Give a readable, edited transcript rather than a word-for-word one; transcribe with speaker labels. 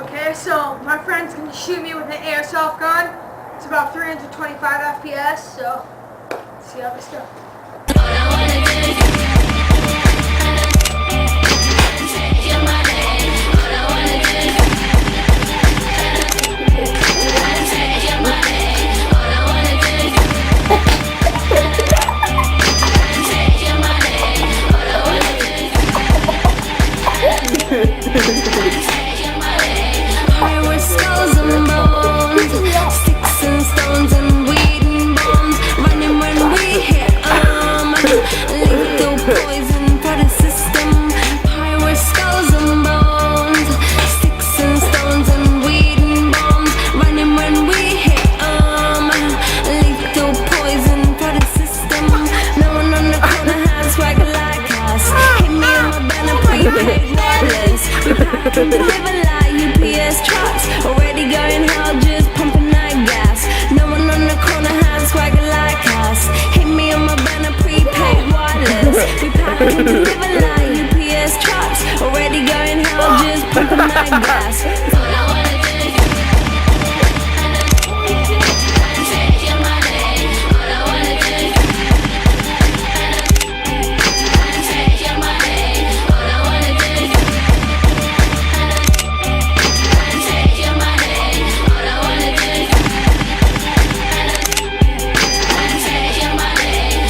Speaker 1: Okay, so my friend's gonna shoot me with an airsoft gun. It's about 325 FPS, so let's see how this goes.
Speaker 2: Deliver like UPS trucks, already going hell, just pumping that gas. No one on the corner has swagger like us. Hit me on my banner, prepaid wireless. We pack and deliver like UPS trucks, already going hell, just pumping that gas.